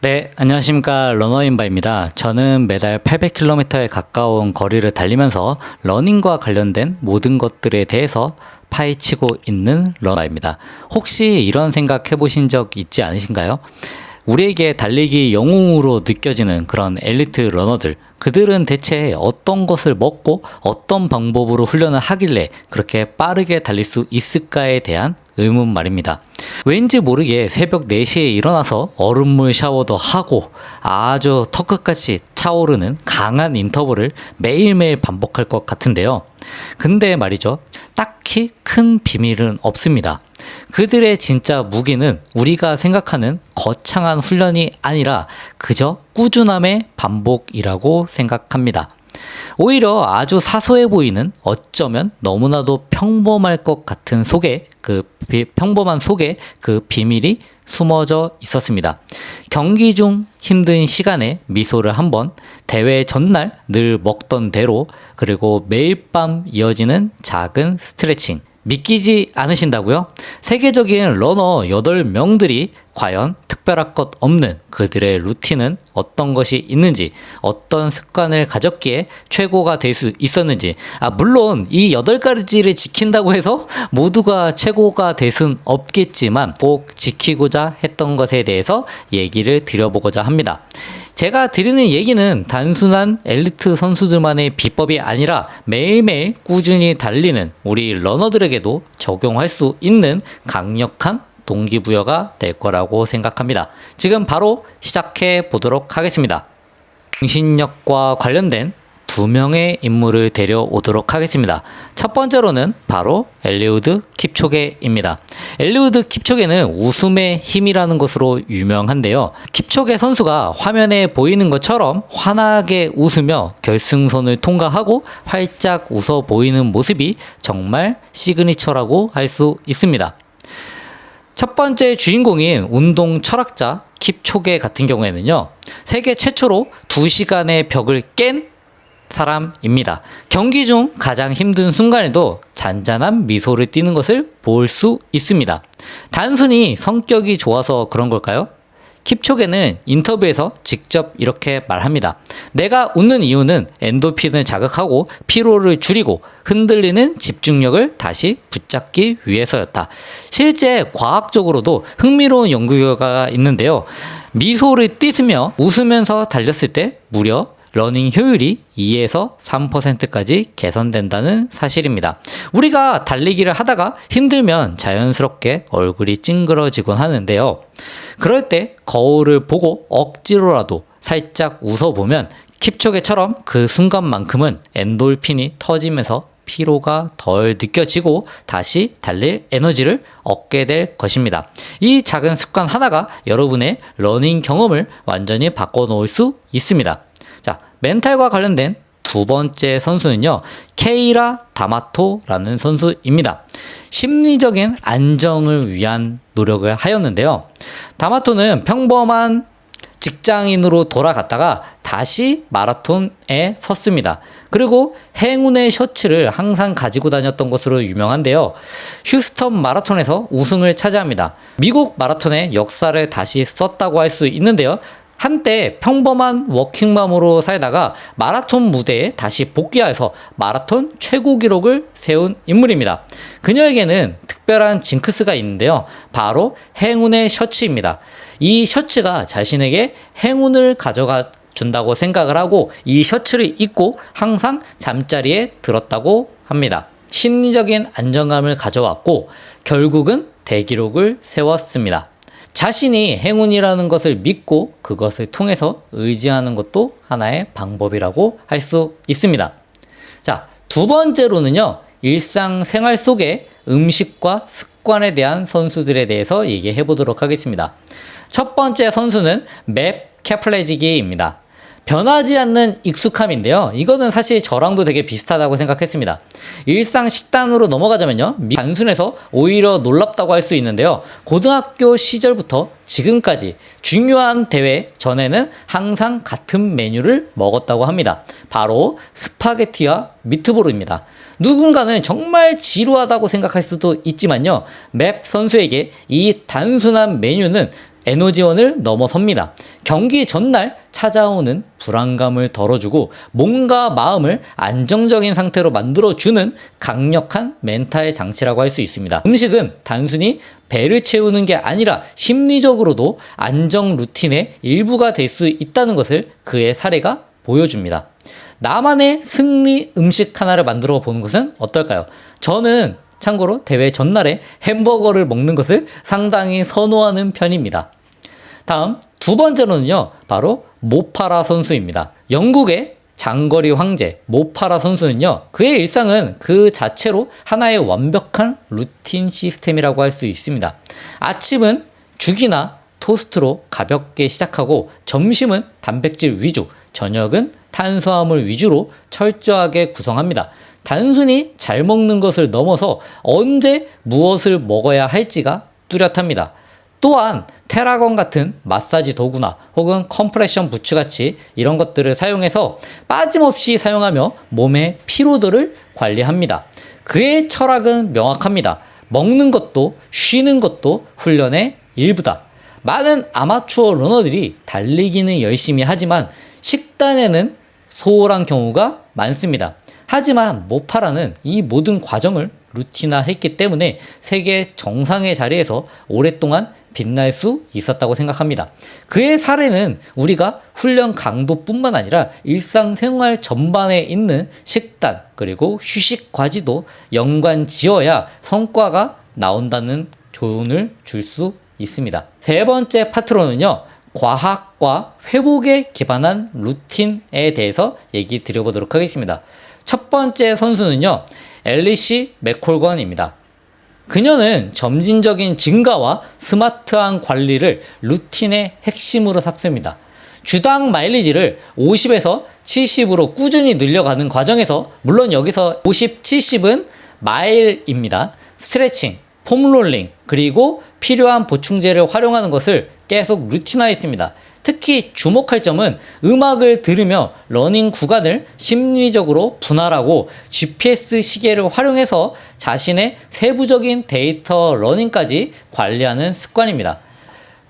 네, 안녕하십니까. 러너인바입니다. 저는 매달 800km에 가까운 거리를 달리면서 러닝과 관련된 모든 것들에 대해서 파헤치고 있는 러너입니다. 혹시 이런 생각 해보신 적 있지 않으신가요? 우리에게 달리기 영웅으로 느껴지는 그런 엘리트 러너들, 그들은 대체 어떤 것을 먹고 어떤 방법으로 훈련을 하길래 그렇게 빠르게 달릴 수 있을까에 대한 의문 말입니다. 왠지 모르게 새벽 4시에 일어나서 얼음물 샤워도 하고 아주 턱끝까지 차오르는 강한 인터벌을 매일매일 반복할 것 같은데요. 근데 말이죠, 딱히 큰 비밀은 없습니다. 그들의 진짜 무기는 우리가 생각하는 거창한 훈련이 아니라 그저 꾸준함의 반복이라고 생각합니다. 오히려 아주 사소해 보이는, 어쩌면 너무나도 평범할 것 같은 평범한 속에 그 비밀이 숨어져 있었습니다. 경기 중 힘든 시간에 미소를 한번, 대회 전날 늘 먹던 대로, 그리고 매일 밤 이어지는 작은 스트레칭. 믿기지 않으신다고요? 세계적인 러너 8명들이 과연 특별할 것 없는 그들의 루틴은 어떤 것이 있는지, 어떤 습관을 가졌기에 최고가 될 수 있었는지, 물론 이 8가지를 지킨다고 해서 모두가 최고가 될 순 없겠지만 꼭 지키고자 했던 것에 대해서 얘기를 드려보고자 합니다. 제가 드리는 얘기는 단순한 엘리트 선수들만의 비법이 아니라 매일매일 꾸준히 달리는 우리 러너들에게도 적용할 수 있는 강력한 동기부여가 될 거라고 생각합니다. 지금 바로 시작해 보도록 하겠습니다. 정신력과 관련된 2명의 인물을 데려오도록 하겠습니다. 첫 번째로는 바로 엘리우드 킵초게입니다. 엘리우드 킵초게는 웃음의 힘이라는 것으로 유명한데요. 킵초게 선수가 화면에 보이는 것처럼 환하게 웃으며 결승선을 통과하고 활짝 웃어 보이는 모습이 정말 시그니처라고 할 수 있습니다. 첫 번째 주인공인 운동 철학자 킵초게 같은 경우에는요, 세계 최초로 2시간의 벽을 깬 사람입니다. 경기 중 가장 힘든 순간에도 잔잔한 미소를 띠는 것을 볼 수 있습니다. 단순히 성격이 좋아서 그런 걸까요? 킵초게는 인터뷰에서 직접 이렇게 말합니다. 내가 웃는 이유는 엔도핀을 자극하고 피로를 줄이고 흔들리는 집중력을 다시 붙잡기 위해서였다. 실제 과학적으로도 흥미로운 연구 결과가 있는데요. 미소를 띠으며 웃으면서 달렸을 때 무려 러닝 효율이 2에서 3%까지 개선된다는 사실입니다. 우리가 달리기를 하다가 힘들면 자연스럽게 얼굴이 찡그러지곤 하는데요. 그럴 때 거울을 보고 억지로라도 살짝 웃어보면 킵초게처럼 그 순간만큼은 엔돌핀이 터지면서 피로가 덜 느껴지고 다시 달릴 에너지를 얻게 될 것입니다. 이 작은 습관 하나가 여러분의 러닝 경험을 완전히 바꿔놓을 수 있습니다. 자, 멘탈과 관련된 두 번째 선수는요, 케이라 다마토라는 선수입니다. 심리적인 안정을 위한 노력을 하였는데요. 다마토는 평범한 직장인으로 돌아갔다가 다시 마라톤에 섰습니다. 그리고 행운의 셔츠를 항상 가지고 다녔던 것으로 유명한데요. 휴스턴 마라톤에서 우승을 차지합니다. 미국 마라톤의 역사를 다시 썼다고 할 수 있는데요. 한때 평범한 워킹맘으로 살다가 마라톤 무대에 다시 복귀하여서 마라톤 최고 기록을 세운 인물입니다. 그녀에게는 특별한 징크스가 있는데요. 바로 행운의 셔츠입니다. 이 셔츠가 자신에게 행운을 가져가 준다고 생각을 하고 이 셔츠를 입고 항상 잠자리에 들었다고 합니다. 심리적인 안정감을 가져왔고 결국은 대기록을 세웠습니다. 자신이 행운이라는 것을 믿고 그것을 통해서 의지하는 것도 하나의 방법이라고 할 수 있습니다. 자, 두 번째로는요, 일상생활 속의 음식과 습관에 대한 선수들에 대해서 얘기해 보도록 하겠습니다. 첫 번째 선수는 맵 캐플레지기입니다. 변하지 않는 익숙함인데요. 이거는 사실 저랑도 되게 비슷하다고 생각했습니다. 일상 식단으로 넘어가자면요, 단순해서 오히려 놀랍다고 할 수 있는데요. 고등학교 시절부터 지금까지 중요한 대회 전에는 항상 같은 메뉴를 먹었다고 합니다. 바로 스파게티와 미트볼입니다. 누군가는 정말 지루하다고 생각할 수도 있지만요, 맵 선수에게 이 단순한 메뉴는 에너지원을 넘어섭니다. 경기 전날 찾아오는 불안감을 덜어주고 몸과 마음을 안정적인 상태로 만들어주는 강력한 멘탈 장치라고 할 수 있습니다. 음식은 단순히 배를 채우는 게 아니라 심리적으로도 안정 루틴의 일부가 될 수 있다는 것을 그의 사례가 보여줍니다. 나만의 승리 음식 하나를 만들어 보는 것은 어떨까요? 저는 참고로 대회 전날에 햄버거를 먹는 것을 상당히 선호하는 편입니다. 다음 두 번째로는요, 바로 모파라 선수입니다. 영국의 장거리 황제 모파라 선수는요, 그의 일상은 그 자체로 하나의 완벽한 루틴 시스템이라고 할 수 있습니다. 아침은 죽이나 토스트로 가볍게 시작하고, 점심은 단백질 위주, 저녁은 탄수화물 위주로 철저하게 구성합니다. 단순히 잘 먹는 것을 넘어서 언제 무엇을 먹어야 할지가 뚜렷합니다. 또한 테라건 같은 마사지 도구나 혹은 컴프레션 부츠같이 이런 것들을 사용해서 빠짐없이 사용하며 몸의 피로도를 관리합니다. 그의 철학은 명확합니다. 먹는 것도 쉬는 것도 훈련의 일부다. 많은 아마추어 러너들이 달리기는 열심히 하지만 식단에는 소홀한 경우가 많습니다. 하지만 모파라는 이 모든 과정을 루틴화했기 때문에 세계 정상의 자리에서 오랫동안 빛날 수 있었다고 생각합니다. 그의 사례는 우리가 훈련 강도뿐만 아니라 일상생활 전반에 있는 식단 그리고 휴식 과지도 연관 지어야 성과가 나온다는 조언을 줄 수 있습니다. 세 번째 파트로는요, 과학과 회복에 기반한 루틴에 대해서 얘기 드려보도록 하겠습니다. 첫 번째 선수는요, 앨리시 맥콜건입니다. 그녀는 점진적인 증가와 스마트한 관리를 루틴의 핵심으로 삼습니다. 주당 마일리지를 50에서 70으로 꾸준히 늘려가는 과정에서, 물론 여기서 50, 70은 마일입니다. 스트레칭, 폼롤링, 그리고 필요한 보충제를 활용하는 것을 계속 루틴화했습니다. 특히 주목할 점은 음악을 들으며 러닝 구간을 심리적으로 분할하고 GPS 시계를 활용해서 자신의 세부적인 데이터 러닝까지 관리하는 습관입니다.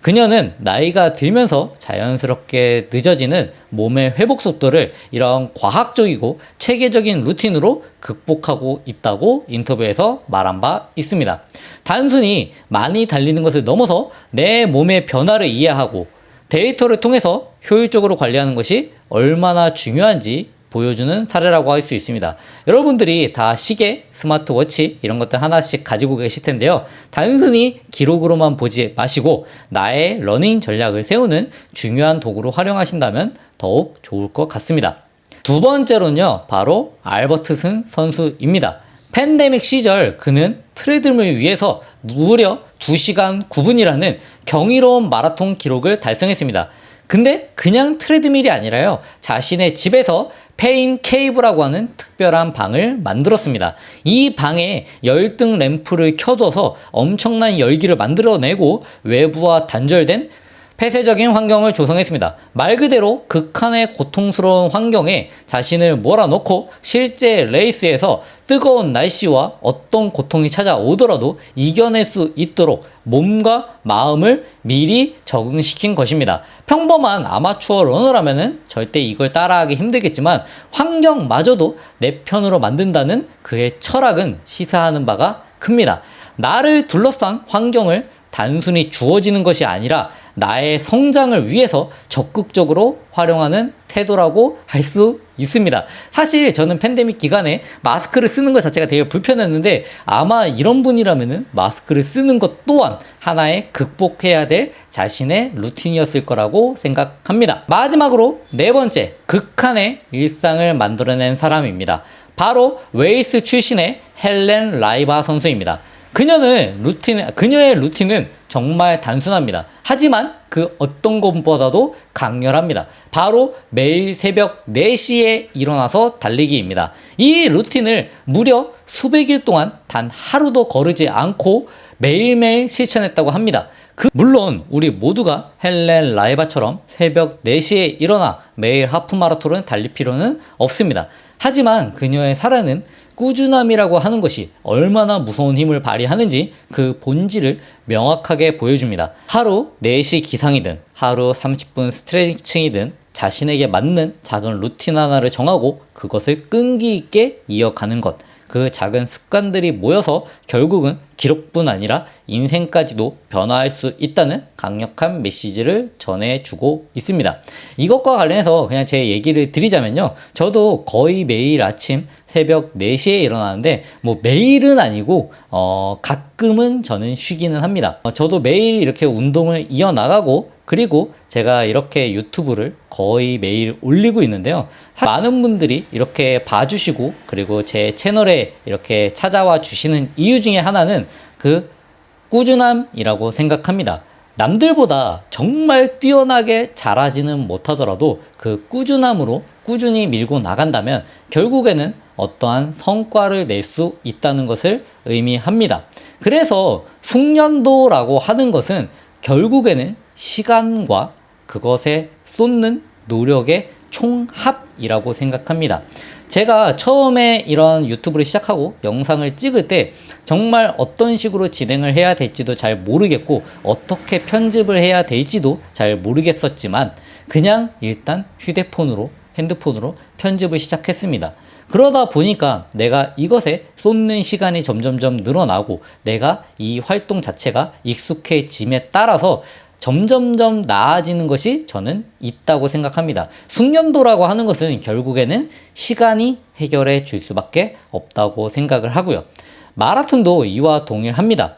그녀는 나이가 들면서 자연스럽게 늦어지는 몸의 회복 속도를 이런 과학적이고 체계적인 루틴으로 극복하고 있다고 인터뷰에서 말한 바 있습니다. 단순히 많이 달리는 것을 넘어서 내 몸의 변화를 이해하고 데이터를 통해서 효율적으로 관리하는 것이 얼마나 중요한지 보여주는 사례라고 할 수 있습니다. 여러분들이 다 시계, 스마트워치 이런 것들 하나씩 가지고 계실 텐데요. 단순히 기록으로만 보지 마시고 나의 러닝 전략을 세우는 중요한 도구로 활용하신다면 더욱 좋을 것 같습니다. 두 번째로는요, 바로 알버트슨 선수입니다. 팬데믹 시절 그는 트레드밀 위에서 무려 2시간 9분이라는 경이로운 마라톤 기록을 달성했습니다. 근데 그냥 트레드밀이 아니라요, 자신의 집에서 페인 케이브라고 하는 특별한 방을 만들었습니다. 이 방에 열등 램프를 켜둬서 엄청난 열기를 만들어내고 외부와 단절된 폐쇄적인 환경을 조성했습니다. 말 그대로 극한의 고통스러운 환경에 자신을 몰아넣고 실제 레이스에서 뜨거운 날씨와 어떤 고통이 찾아오더라도 이겨낼 수 있도록 몸과 마음을 미리 적응시킨 것입니다. 평범한 아마추어 러너라면 절대 이걸 따라하기 힘들겠지만 환경마저도 내 편으로 만든다는 그의 철학은 시사하는 바가 큽니다. 나를 둘러싼 환경을 단순히 주어지는 것이 아니라 나의 성장을 위해서 적극적으로 활용하는 태도라고 할 수 있습니다. 사실 저는 팬데믹 기간에 마스크를 쓰는 것 자체가 되게 불편했는데 아마 이런 분이라면 마스크를 쓰는 것 또한 하나의 극복해야 될 자신의 루틴이었을 거라고 생각합니다. 마지막으로 네 번째, 극한의 일상을 만들어낸 사람입니다. 바로 웨일스 출신의 헬렌 라이바 선수입니다. 그녀의 루틴은 정말 단순합니다. 하지만 그 어떤 것보다도 강렬합니다. 바로 매일 새벽 4시에 일어나서 달리기입니다. 이 루틴을 무려 수백일 동안 단 하루도 거르지 않고 매일매일 실천했다고 합니다. 물론 우리 모두가 헬렌 라이바처럼 새벽 4시에 일어나 매일 하프마라톤을 달릴 필요는 없습니다. 하지만 그녀의 사례는 꾸준함이라고 하는 것이 얼마나 무서운 힘을 발휘하는지 그 본질을 명확하게 보여줍니다. 하루 4시 기상이든 하루 30분 스트레칭이든 자신에게 맞는 작은 루틴 하나를 정하고 그것을 끈기 있게 이어가는 것. 그 작은 습관들이 모여서 결국은 기록뿐 아니라 인생까지도 변화할 수 있다는 강력한 메시지를 전해주고 있습니다. 이것과 관련해서 그냥 제 얘기를 드리자면요. 저도 거의 매일 아침 새벽 4시에 일어나는데 뭐 매일은 아니고 가끔은 저는 쉬기는 합니다. 저도 매일 이렇게 운동을 이어나가고 그리고 제가 이렇게 유튜브를 거의 매일 올리고 있는데요. 많은 분들이 이렇게 봐주시고 그리고 제 채널에 이렇게 찾아와 주시는 이유 중에 하나는 그 꾸준함이라고 생각합니다. 남들보다 정말 뛰어나게 잘하지는 못하더라도 그 꾸준함으로 꾸준히 밀고 나간다면 결국에는 어떠한 성과를 낼 수 있다는 것을 의미합니다. 그래서 숙련도라고 하는 것은 결국에는 시간과 그것에 쏟는 노력의 총합이라고 생각합니다. 제가 처음에 이런 유튜브를 시작하고 영상을 찍을 때 정말 어떤 식으로 진행을 해야 될지도 잘 모르겠고 어떻게 편집을 해야 될지도 잘 모르겠었지만 그냥 일단 핸드폰으로 편집을 시작했습니다. 그러다 보니까 내가 이것에 쏟는 시간이 점점점 늘어나고 내가 이 활동 자체가 익숙해짐에 따라서 점점점 나아지는 것이 저는 있다고 생각합니다. 숙련도라고 하는 것은 결국에는 시간이 해결해 줄 수밖에 없다고 생각을 하고요. 마라톤도 이와 동일합니다.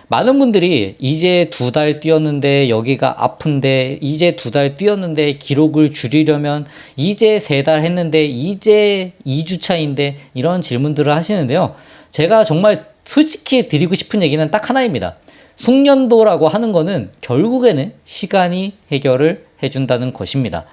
많은 분들이 이제 2달 뛰었는데 여기가 아픈데 이제 2달 뛰었는데 기록을 줄이려면 이제 3달 했는데 이제 2주 차인데 이런 질문들을 하시는데요. 제가 정말 솔직히 드리고 싶은 얘기는 딱 하나입니다. 숙련도라고 하는 거는 결국에는 시간이 해결을 해준다는 것입니다.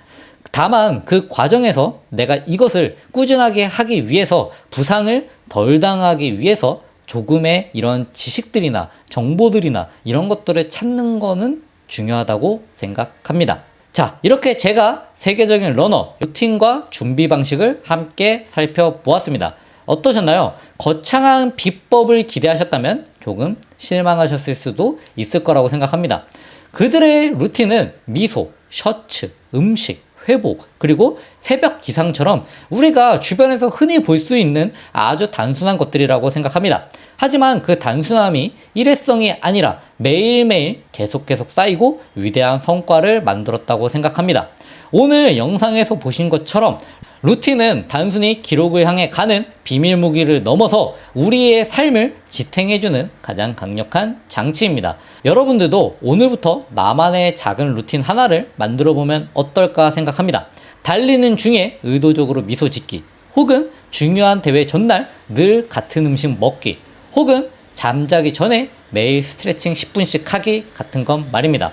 다만 그 과정에서 내가 이것을 꾸준하게 하기 위해서 부상을 덜 당하기 위해서 조금의 이런 지식들이나 정보들이나 이런 것들을 찾는 거는 중요하다고 생각합니다. 자, 이렇게 제가 세계적인 러너 루틴과 준비 방식을 함께 살펴보았습니다. 어떠셨나요? 거창한 비법을 기대하셨다면 조금 실망하셨을 수도 있을 거라고 생각합니다. 그들의 루틴은 미소, 셔츠, 음식, 회복, 그리고 새벽 기상처럼 우리가 주변에서 흔히 볼 수 있는 아주 단순한 것들이라고 생각합니다. 하지만 그 단순함이 일회성이 아니라 매일매일 계속 쌓이고 위대한 성과를 만들었다고 생각합니다. 오늘 영상에서 보신 것처럼 루틴은 단순히 기록을 향해 가는 비밀 무기를 넘어서 우리의 삶을 지탱해주는 가장 강력한 장치입니다. 여러분들도 오늘부터 나만의 작은 루틴 하나를 만들어 보면 어떨까 생각합니다. 달리는 중에 의도적으로 미소 짓기, 혹은 중요한 대회 전날 늘 같은 음식 먹기, 혹은 잠자기 전에 매일 스트레칭 10분씩 하기 같은 건 말입니다.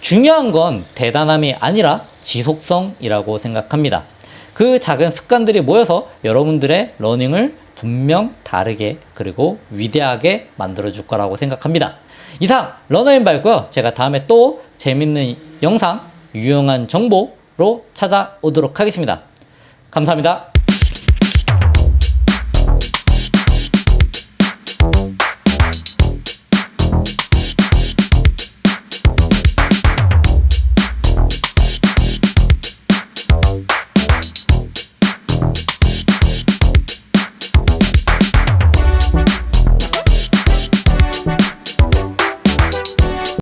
중요한 건 대단함이 아니라 지속성이라고 생각합니다. 그 작은 습관들이 모여서 여러분들의 러닝을 분명 다르게 그리고 위대하게 만들어줄 거라고 생각합니다. 이상 러너인바이고요. 제가 다음에 또 재밌는 영상, 유용한 정보로 찾아오도록 하겠습니다. 감사합니다.